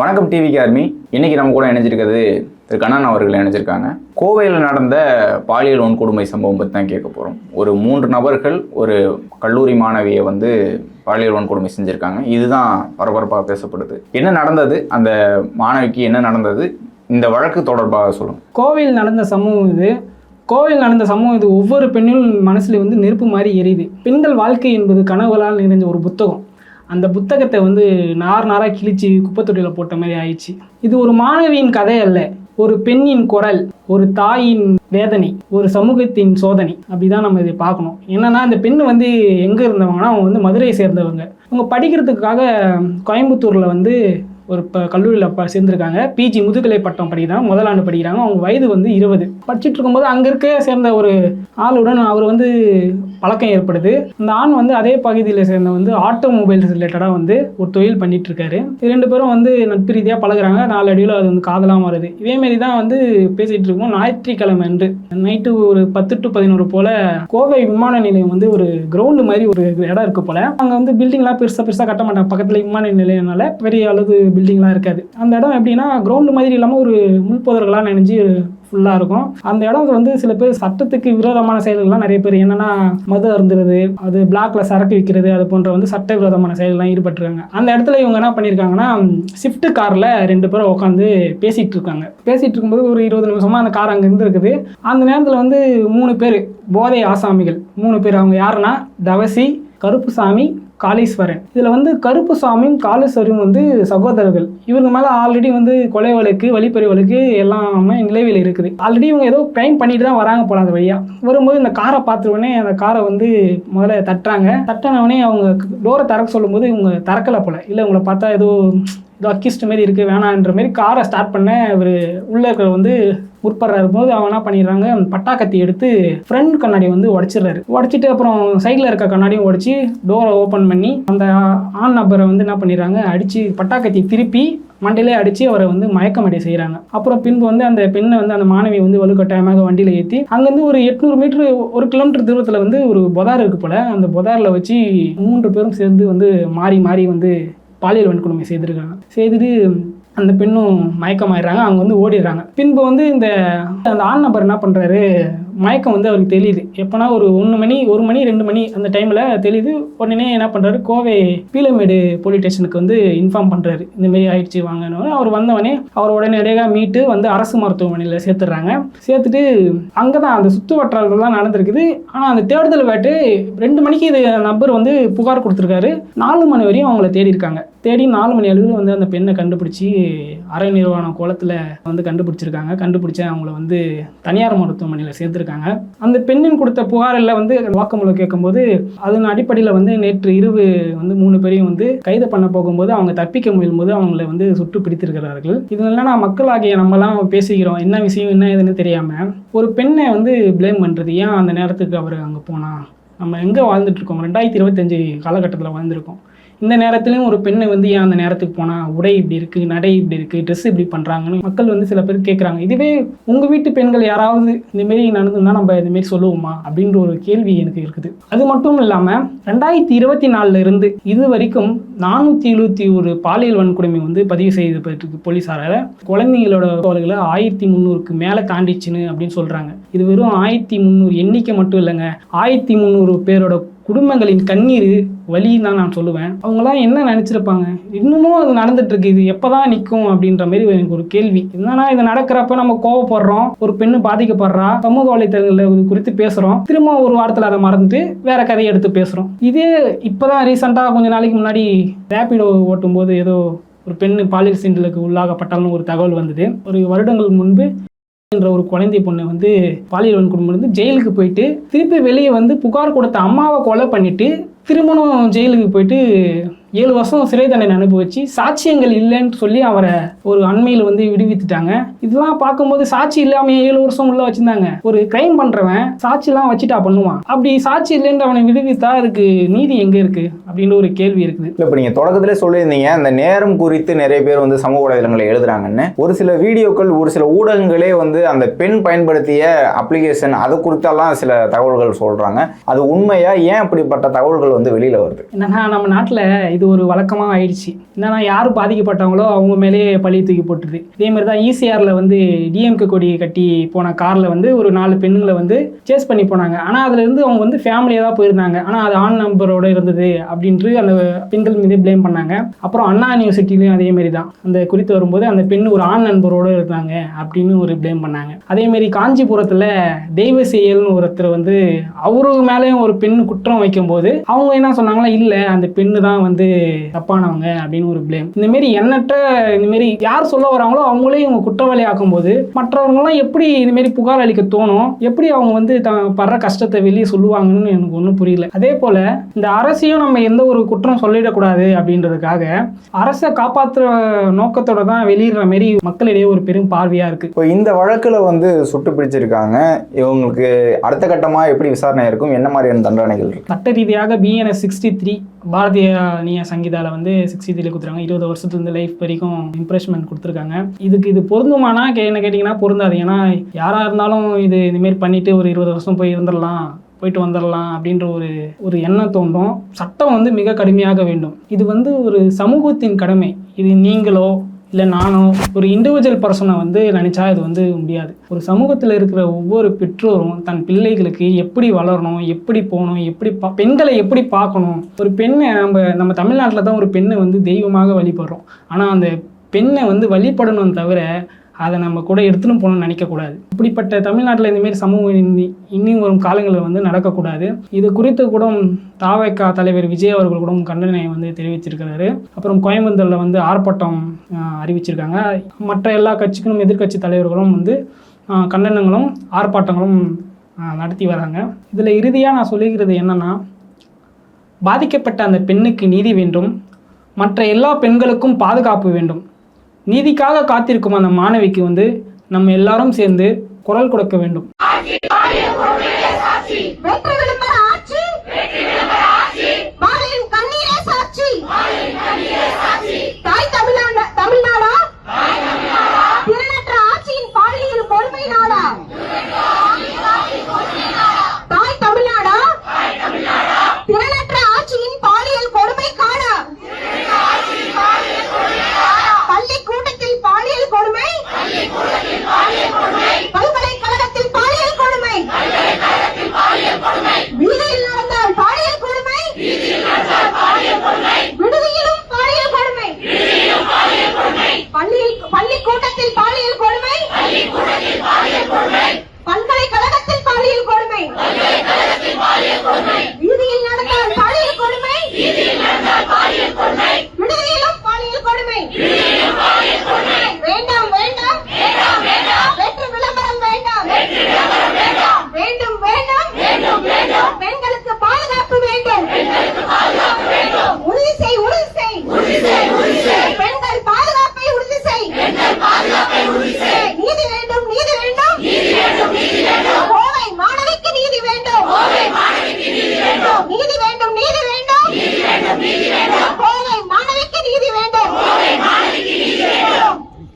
வணக்கம் TV army. இன்னைக்கு நம்ம கூட இணைஞ்சிருக்கிறது திரு கண்ணன் அவர்கள் இணைஞ்சிருக்காங்க. கோவையில் நடந்த பாலியல் வன்கொடுமை சம்பவம் பற்றி தான் கேட்க போகிறோம். ஒரு 3 நபர்கள் ஒரு கல்லூரி மாணவியை பாலியல் வன்கொடுமை செஞ்சுருக்காங்க. இதுதான் பரபரப்பாக பேசப்படுது. என்ன நடந்தது, அந்த மாணவிக்கு என்ன நடந்தது, இந்த வழக்கு தொடர்பாக சொல்லுங்கள். கோவையில் நடந்த சம்பவம் இது ஒவ்வொரு பெண்ணின் மனசுல நெருப்பு மாதிரி எரியுது. பெண்கள் வாழ்க்கை என்பது கனவுகளால் நிறைஞ்ச ஒரு புத்தகம். அந்த புத்தகத்தை நாராக கிழிச்சு குப்பைத்தொட்டியில் போட்ட மாதிரி ஆயிடுச்சு. இது ஒரு மாணவியின் கதை அல்ல, ஒரு பெண்ணின் குரல், ஒரு தாயின் வேதனை, ஒரு சமூகத்தின் சோதனை. அப்படிதான் நம்ம இதை பார்க்கணும். என்னன்னா அந்த பெண் எங்கே இருந்தவங்கன்னா அவங்க மதுரையை சேர்ந்தவங்க. அவங்க படிக்கிறதுக்காக கோயம்புத்தூரில் ஒரு கல்லூரியில் சேர்ந்துருக்காங்க. பிஜி முதுகலை பட்டம் படிக்கிறாங்க, முதல் ஆண்டு படிக்கிறாங்க. அவங்க வயது 20. படிச்சுட்டு இருக்கும்போது அங்கே சேர்ந்த ஒரு ஆளுடன் அவர் பழக்கம் ஏற்படுது. அந்த ஆண் அதே பகுதியில் சேர்ந்த ஆட்டோமொபைல்ஸ் ரிலேட்டடாக ஒரு தொழில் பண்ணிட்டு இருக்காரு. 2 பேரும் நட்பு ரீதியாக பழகுறாங்க. 4 அடியில் அது காதலாம் வருது. இதேமாரி தான் பேசிகிட்டு இருக்கோம். ஞாயிற்றுக்கிழமை அன்று நைட்டு ஒரு 10 to 11 போல் கோவை விமான நிலையம் ஒரு கிரவுண்டு மாதிரி ஒரு இடம் இருக்குது போல். அங்கே பில்டிங்லாம் பெருசாக கட்ட மாட்டாங்க. பக்கத்தில் விமான நிலையம்னால பெரிய அளவு பில்டிங்லாம் இருக்காது. அந்த இடம் எப்படின்னா கிரவுண்டு மாதிரி இல்லாமல் ஒரு முள்புதர்களாக நினைஞ்சு ஃபுல்லாக இருக்கும். அந்த இடம் சில பேர் சட்டத்துக்கு விரோதமான செயல்கள்லாம் நிறைய பேர் என்னென்னா மது அருந்துறது, அது பிளாக்ல சரக்கு விற்கிறது, அது போன்ற சட்ட விரோதமான செயல்கள்லாம் ஈடுபட்டுருக்காங்க. அந்த இடத்துல இவங்க என்ன பண்ணியிருக்காங்கன்னா ஷிஃப்ட் காரில் 2 பேரும் உட்காந்து பேசிகிட்டு இருக்காங்க. பேசிகிட்டு இருக்கும்போது ஒரு 20 நிமிஷமாக அந்த கார் அங்கே இருந்துருக்குது. அந்த நேரத்தில் 3 பேர் போதை ஆசாமிகள் 3 பேர். அவங்க யாருன்னா தவசி, கருப்புசாமி, காளீஸ்வரன். இதில் கருப்புசாமியும் காளீஸ்வரன் சகோதரர்கள். இவங்க மேலே ஆல்ரெடி கொலை வழக்கு, வழிப்பறி வழக்கு எல்லாமே நிலவில் இருக்குது. ஆல்ரெடி இவங்க ஏதோ கிரைம் பண்ணிட்டு தான் வராங்க போல. அந்த வழியாக வரும்போது இந்த காரை பார்த்துருவனே அந்த காரை முதல்ல தட்டினவனே அவங்க டோரை திறக்க சொல்லும்போது இவங்க திறக்கலை போல. இல்லை இவங்களை பார்த்தா ஏதோ அக்கிஸ்ட் மாரி இருக்குது, வேணான்ற மாரி காரை ஸ்டார்ட் பண்ண இவர் உள்ளே இருக்கிற முற்படுறாரு போது அவங்க என்ன பண்ணிடுறாங்க, பட்டாக்கத்தி எடுத்து ஃப்ரண்ட் கண்ணாடி உடைச்சிடுறாரு. உடைச்சிட்டு அப்புறம் சைடில் இருக்க கண்ணாடியும் உடைச்சி டோரை ஓப்பன் பண்ணி அந்த ஆண் நபரை என்ன பண்ணிடுறாங்க, அடித்து பட்டாக்கத்தி திருப்பி மண்டையிலே அடித்து அவரை மயக்கமடைய செய்கிறாங்க. அப்புறம் பின்பு அந்த பெண்ணை அந்த மாணவி வலுக்கட்டாயமாக வண்டியில் ஏற்றி அங்கேருந்து ஒரு 800 மீட்டர் 1 கிலோமீட்டர் தூரத்தில் ஒரு பொதார் இருக்குது போல். அந்த பொதாரில் வச்சு 3 பேரும் சேர்ந்து மாறி மாறி பாலியல் வன்கொடுமை செய்திருக்காங்க. செய்துட்டு அந்த பெண்ணும் மயக்கமாயிடுறாங்க. அவங்க ஓடிடுறாங்க. பின்பு அந்த ஆண் நபர் என்ன பண்ணுறாரு, மயக்கம் அவருக்கு தெரியுது. எப்போனா ஒரு 1 மணி 2 மணி அந்த டைமில் தெரியுது. உடனே என்ன பண்ணுறாரு, கோவை பீலமேடு போலீஸ் ஸ்டேஷனுக்கு இன்ஃபார்ம் பண்ணுறாரு, இந்தமாரி ஆயிடுச்சு வாங்கன்னு. அவர் வந்தவனே அவர் உடனடியாக மீட்டு அரசு மருத்துவமனையில் சேர்த்துடுறாங்க. சேர்த்துட்டு அங்கே தான் அந்த சுற்று வட்டாரங்கள்லாம் நடந்திருக்குது. ஆனால் அந்த தேடுதல் வேட்டு 2 மணிக்கு இது நபர் புகார் கொடுத்துருக்காரு. 4 மணி வரையும் அவங்கள தேடி இருக்காங்க. தேடி 4 மணி அளவில் அந்த பெண்ணை கண்டுபிடிச்சி அரை நிர்வாண கோலத்தில் கண்டுபிடிச்சிருக்காங்க. கண்டுபிடிச்சி அவங்கள தனியார் மருத்துவமனையில் சேர்த்துருக்காங்க. அந்த பெண்ணின் கொடுத்த புகாரில் வாக்குமூலம் கேட்கும்போது அதன் அடிப்படையில் நேற்று இரவு 3 பேரையும் கைது பண்ண போகும்போது அவங்க தப்பிக்க முயலும்போது அவங்கள சுட்டு பிடித்திருக்கிறார்கள். இதனால மக்களாகிய நம்மலாம் பேசிக்கிறோம், என்ன விஷயம் என்ன ஏதுன்னு தெரியாமல் ஒரு பெண்ணை பிளேம் பண்ணுறது. ஏன் அந்த நேரத்துக்கு அவர் அங்கே போனால், நம்ம எங்கே வாழ்ந்துட்டுருக்கோம், 2025 காலகட்டத்தில் வாழ்ந்துருக்கோம். இந்த நேரத்துலையும் ஒரு பெண்ணை ஏன் அந்த நேரத்துக்கு போனால், உடை இப்படி இருக்குது, நடை இப்படி இருக்குது, ட்ரெஸ் இப்படி பண்ணுறாங்கன்னு மக்கள் சில பேர் கேட்குறாங்க. இதுவே உங்கள் வீட்டு பெண்கள் யாராவது இந்தமாரி நடந்துன்னா நம்ம இதுமாரி சொல்லுவோமா அப்படின்ற ஒரு கேள்வி எனக்கு இருக்குது. அது மட்டும் இல்லாமல் 2024 இருந்து இது வரைக்கும் 471 பாலியல் வன்கொடுமை பதிவு செய்யப்பட்டிருக்கு போலீஸாரால். குழந்தைங்களோட அவர்களை 1300க்கு மேலே தாண்டிச்சுன்னு அப்படின்னு சொல்கிறாங்க. இது வெறும் 1300 எண்ணிக்கை மட்டும் இல்லைங்க, 1300 பேரோட குடும்பங்களின் கண்ணீர் வலின்னு தான் நான் சொல்லுவேன். அவங்களாம் என்ன நினச்சிருப்பாங்க, இன்னமும் அது நடந்துட்டு இருக்கு, இது எப்போதான் நிற்கும் அப்படின்ற மாதிரி எனக்கு ஒரு கேள்வி. என்னன்னா இது நடக்கிறப்ப நம்ம கோவப்படுறோம், ஒரு பெண்ணு பாதிக்கப்படுறா, சமூக வலைத்தளங்களில் குறித்து பேசுகிறோம், திரும்ப ஒரு வாரத்தில் அதை மறந்துட்டு வேற கதையை எடுத்து பேசுகிறோம். இதே இப்போதான் ரீசெண்டாக கொஞ்சம் நாளைக்கு முன்னாடி ரேபிடோ ஓட்டும் போது ஏதோ ஒரு பெண்ணு பாலியல் சீண்டலுக்கு உள்ளாகப்பட்டாலும் ஒரு தகவல் வந்தது. ஒரு வருடங்கள் முன்பு என்ற ஒரு குழந்தை பொண்ணு பாலியல் வன்கொடுமை ஜெயிலுக்கு போயிட்டு திருப்பி வெளியே புகார் கொடுத்த அம்மாவை கொலை பண்ணிட்டு திருமணம் ஜெயிலுக்கு போயிட்டு 7 வருஷம் சிறை தண்டனை அனுபவிச்சு சாட்சியங்கள் இல்லைன்னு சொல்லி அவரை ஒரு அண்மையில் விடுவித்துட்டாங்க. இதெல்லாம் பார்க்கும்போது சாட்சி இல்லாமல் 7 வருஷம் உள்ள வச்சிருந்தாங்க. ஒரு கிரைம் பண்றவன் சாட்சிலாம் வச்சுட்டா பண்ணுவான். அப்படி சாட்சி இல்லைன்னு அவனை விடுவித்தா அதுக்கு நீதி எங்க இருக்கு அப்படின்ற ஒரு கேள்வி இருக்குது. இப்போ நீங்க தொடக்கத்திலே சொல்லியிருந்தீங்க, அந்த நேரம் குறித்து நிறைய பேர் சமூக வலைதளங்களை எழுதுறாங்கன்னு. ஒரு சில வீடியோக்கள், ஒரு சில ஊடகங்களே அந்த பெண் பயன்படுத்திய அப்ளிகேஷன் அது குறித்தெல்லாம் சில தகவல்கள் சொல்றாங்க. அது உண்மையா? ஏன் அப்படிப்பட்ட தகவல்கள் வெளியில வருது? என்னன்னா நம்ம நாட்டில் இது ஒரு வழக்கமாக ஆயிடுச்சு. என்னன்னா யார் பாதிக்கப்பட்டவங்களோ அவங்க மேலேயே பழி தூக்கி போட்டுருது. இதே மாதிரி தான் ஈசிஆரில் வந்து டிஎம்கே கொடி கட்டி போன காரில் வந்து ஒரு 4 பெண்ணுங்களை வந்து சேஸ் பண்ணி போனாங்க. ஆனால் அதுலேருந்து அவங்க வந்து ஃபேமிலியாக தான் போயிருந்தாங்க. ஆனால் அது ஆண் நம்பரோட இருந்தது அப்படின்ட்டு அந்த பெண்கள் மீது ப்ளேம் பண்ணாங்க. அப்புறம் அண்ணா யூனிவர்சிட்டிலையும் அதே மாதிரி தான் அந்த குறித்து வரும்போது அந்த பெண் ஒரு ஆண் நண்பரோடு இருந்தாங்க அப்படின்னு ஒரு ப்ளேம் பண்ணாங்க. அதேமாரி காஞ்சிபுரத்தில் தெய்வசெயல்னு ஒருத்தர் வந்து அவரு மேலேயும் ஒரு பெண் குற்றம் வைக்கும்போது அவங்க என்ன சொன்னாங்களா, இல்லை அந்த பெண்ணு தான் வந்து தப்பானவங்க அப்படின்னு ஒரு ப்ளேம். இந்தமாரி எண்ணற்ற இந்தமாரி யார் சொல்ல வராங்களோ அவங்களே இவங்க குற்றவாளி ஆக்கும்போது மற்றவங்களாம் எப்படி இதுமாரி புகார் அளிக்க தோணும், எப்படி அவங்க வந்து படுற கஷ்டத்தை வெளியே சொல்லுவாங்கன்னு எனக்கு ஒன்றும் புரியல. அதே போல இந்த அரசையும் நம்ம எந்த ஒரு குற்றம் சொல்லிடக்கூடாது அப்படின்றதுக்காக அரசை காப்பாற்றுற நோக்கத்தோட தான் வெளியிடுற மாரி மக்களிடையே ஒரு பெரும் பார்வையா இருக்கு. இப்போ இந்த வழக்குல வந்து சுட்டு பிடிச்சிருக்காங்க, இவங்களுக்கு அடுத்த கட்டமா எப்படி விசாரணை இருக்கும், என்ன மாதிரியான தண்டனைகள் இருக்கு? சட்ட ரீதியாக BNS 63 பாரதிய நிய சங்கீதாவில் வந்து 63 கொடுத்துருக்காங்க. 20 வருஷத்துலேருந்து லைஃப் வரைக்கும் இம்ப்ரெஸ்மெண்ட் கொடுத்துருக்காங்க. இது பொருந்துமானா என்ன கேட்டிங்கன்னா பொருந்தாது. ஏன்னா யாராக இருந்தாலும் இதுமாரி பண்ணிட்டு ஒரு 20 வருஷம் போயிட்டு வந்துடலாம் அப்படின்ற ஒரு எண்ணம் தோன்றும். சட்டம் வந்து மிக கடுமையாக வேண்டும். இது வந்து ஒரு சமூகத்தின் கடமை. இது நீங்களோ இல்லை நானோ ஒரு இண்டிவிஜுவல் பர்சனை வந்து நினச்சா இது வந்து முடியாது. ஒரு சமூகத்தில் இருக்கிற ஒவ்வொரு பெற்றோரும் தன் பிள்ளைகளுக்கு எப்படி வளரணும், எப்படி போகணும், எப்படி பெண்களை எப்படி பார்க்கணும். ஒரு பெண்ணை நம்ம தமிழ்நாட்டில் தான் ஒரு பெண்ணை வந்து தெய்வமாக வழிபடுறோம். ஆனால் அந்த பெண்ணை வந்து வழிபடணும் தவிர அதை நம்ம கூட எடுத்துன்னு போகணும்னு நினைக்கக்கூடாது. இப்படிப்பட்ட தமிழ்நாட்டில் இந்தமாரி சமூகம் இன்னும் வரும் காலங்களில் வந்து நடக்கக்கூடாது. இது குறித்து கூட தாவேகா தலைவர் விஜய் அவர்கள் கூட கண்டனை வந்து தெரிவிச்சிருக்கிறாரு. அப்புறம் கோயம்புத்தூரில் வந்து ஆர்ப்பாட்டம் அறிவிச்சிருக்காங்க. மற்ற எல்லா கட்சிகளும் எதிர்க்கட்சி தலைவர்களும் வந்து கண்டனங்களும் ஆர்ப்பாட்டங்களும் நடத்தி வராங்க. இதில் இறுதியாக நான் சொல்லிக்கிறது என்னென்னா, பாதிக்கப்பட்ட அந்த பெண்ணுக்கு நீதி வேண்டும், மற்ற எல்லா பெண்களுக்கும் பாதுகாப்பு வேண்டும். நீதிக்காக காத்திருக்கும் அந்த மாணவிக்கு வந்து நம்ம எல்லாரும் சேர்ந்து குரல் கொடுக்க வேண்டும்.